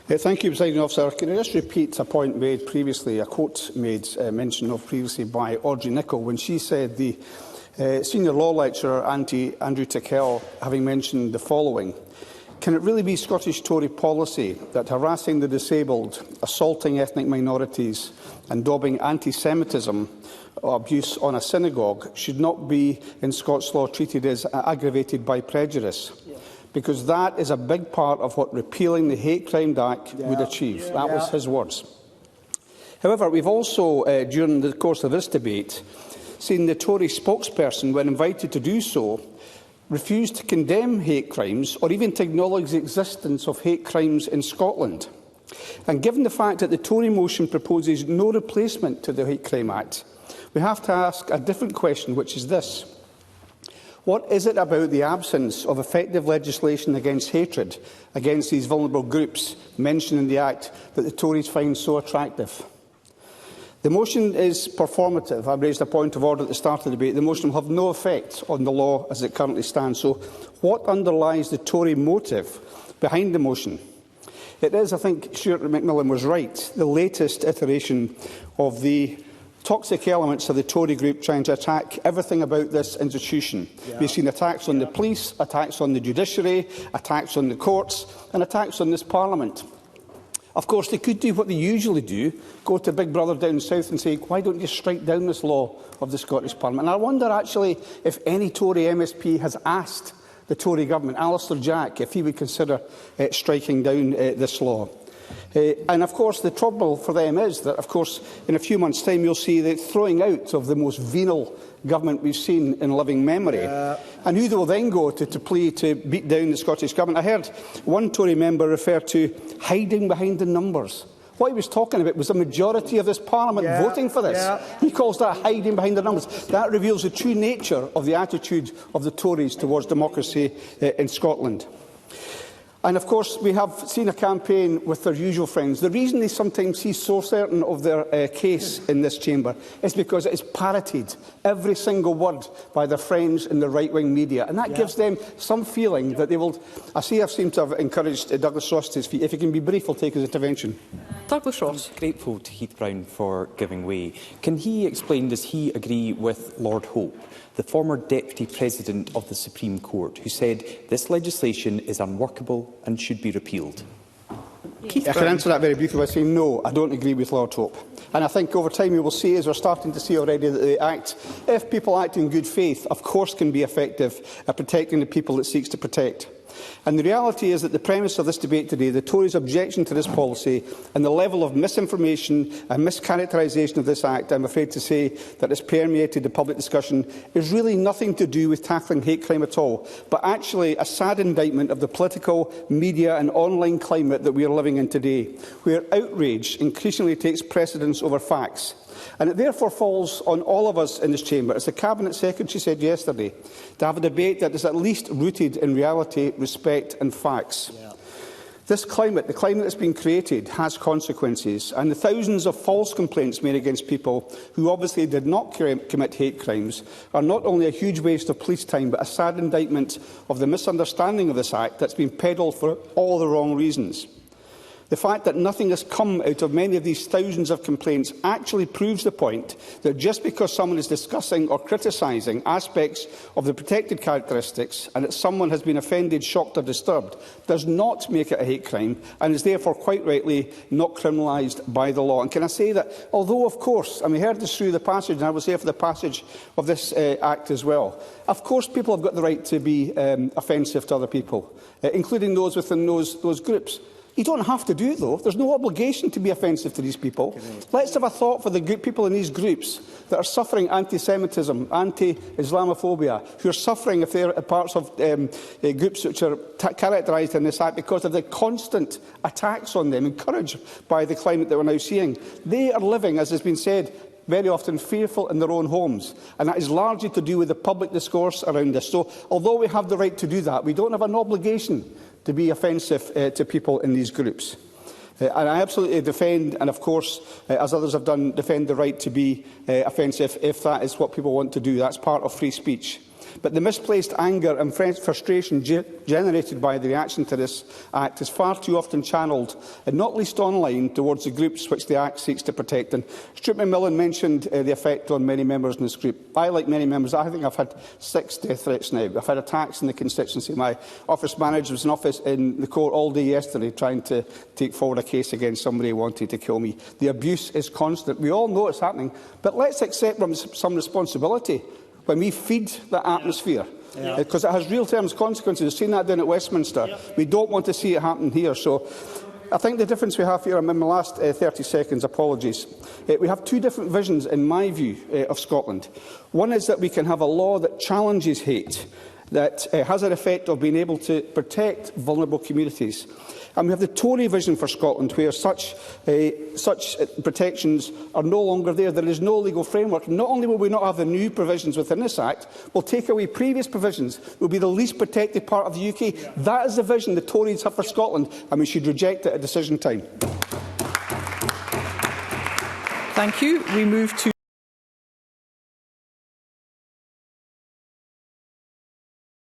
Thank you, Presiding Officer. Can I just repeat a point made previously, a quote made mention of previously by Audrey Nicholl, when she said the senior law lecturer, Andrew Tickell, having mentioned the following: can it really be Scottish Tory policy that harassing the disabled, assaulting ethnic minorities and daubing anti-Semitism or abuse on a synagogue should not be in Scots law treated as aggravated by prejudice? Because that is a big part of what repealing the Hate Crime Act would achieve. That was his words. However, we've also, during the course of this debate, seen the Tory spokesperson, when invited to do so, refuse to condemn hate crimes or even to acknowledge the existence of hate crimes in Scotland. And given the fact that the Tory motion proposes no replacement to the Hate Crime Act, we have to ask a different question, which is this: what is it about the absence of effective legislation against hatred against these vulnerable groups mentioned in the Act that the Tories find so attractive? The motion is performative. I raised a point of order at the start of the debate. The motion will have no effect on the law as it currently stands. So what underlies the Tory motive behind the motion? It is, I think Stuart McMillan was right, the latest iteration of the toxic elements of the Tory group trying to attack everything about this institution. We've seen attacks on the police, attacks on the judiciary, attacks on the courts and attacks on this Parliament. Of course, they could do what they usually do, go to Big Brother down south and say, why don't you strike down this law of the Scottish Parliament? And I wonder, actually, if any Tory MSP has asked the Tory government, Alistair Jack, if he would consider striking down this law. And, of course, the trouble for them is that, of course, in a few months' time, you'll see the throwing out of the most venal government we've seen in living memory. And who they will then go to plea to beat down the Scottish Government. I heard one Tory member refer to hiding behind the numbers. What he was talking about was the majority of this Parliament voting for this. He calls that hiding behind the numbers. That reveals the true nature of the attitude of the Tories towards democracy in Scotland. And, of course, we have seen a campaign with their usual friends. The reason they sometimes seem so certain of their case in this chamber is because it is parroted, every single word, by their friends in the right-wing media. And that gives them some feeling that they will... I seem to have encouraged Douglas Ross to speak. If he can be brief, I'll take his intervention. Douglas Ross. I'm grateful to Heath Brown for giving way. Can he explain, does he agree with Lord Hope, the former Deputy President of the Supreme Court, who said this legislation is unworkable and should be repealed? I can answer that very briefly by saying no, I don't agree with Lord Hope. And I think over time we will see, as we're starting to see already, that the Act, if people act in good faith, of course can be effective at protecting the people it seeks to protect. And the reality is that the premise of this debate today, the Tories' objection to this policy and the level of misinformation and mischaracterisation of this Act, I'm afraid to say, that has permeated the public discussion, is really nothing to do with tackling hate crime at all, but actually a sad indictment of the political, media and online climate that we are living in today, where outrage increasingly takes precedence over facts. And it therefore falls on all of us in this chamber, as the Cabinet Secretary said yesterday, to have a debate that is at least rooted in reality, respect and facts. This climate, the climate that has been created, has consequences, and the thousands of false complaints made against people who obviously did not commit hate crimes are not only a huge waste of police time, but a sad indictment of the misunderstanding of this Act that has been peddled for all the wrong reasons. The fact that nothing has come out of many of these thousands of complaints actually proves the point that just because someone is discussing or criticising aspects of the protected characteristics and that someone has been offended, shocked or disturbed does not make it a hate crime and is therefore quite rightly not criminalised by the law. And can I say that, although of course, and we heard this through the passage, and I was there for the passage of this Act as well, of course people have got the right to be offensive to other people, including those within those groups. You don't have to do it, though. There's no obligation to be offensive to these people. Let's have a thought for the people in these groups that are suffering anti-Semitism, anti-Islamophobia, who are suffering if they're parts of groups which are characterised in this Act because of the constant attacks on them, encouraged by the climate that we're now seeing. They are living, as has been said, very often fearful in their own homes, and that is largely to do with the public discourse around this. So, although we have the right to do that, we don't have an obligation to be offensive to people in these groups. And I absolutely defend, and of course, as others have done, defend the right to be offensive if that is what people want to do. That's part of free speech. But the misplaced anger and frustration generated by the reaction to this Act is far too often channelled, and not least online, towards the groups which the Act seeks to protect. And Stuart McMillan mentioned the effect on many members in this group. I, like many members, I think I've had 6 death threats now. I've had attacks in the constituency. My office manager was in the court all day yesterday trying to take forward a case against somebody who wanted to kill me. The abuse is constant. We all know it's happening, but let's accept some responsibility when we feed the atmosphere, because it has real-term consequences. We've seen that down at Westminster. We don't want to see it happen here. So I think the difference we have here, I'm in my last 30 seconds, apologies. We have 2 different visions, in my view, of Scotland. One is that we can have a law that challenges hate, that has an effect of being able to protect vulnerable communities. And we have the Tory vision for Scotland, where such protections are no longer there. There is no legal framework. Not only will we not have the new provisions within this Act, we'll take away previous provisions. We'll be the least protected part of the UK. That is the vision the Tories have for Scotland, and we should reject it at decision time. Thank you. We move to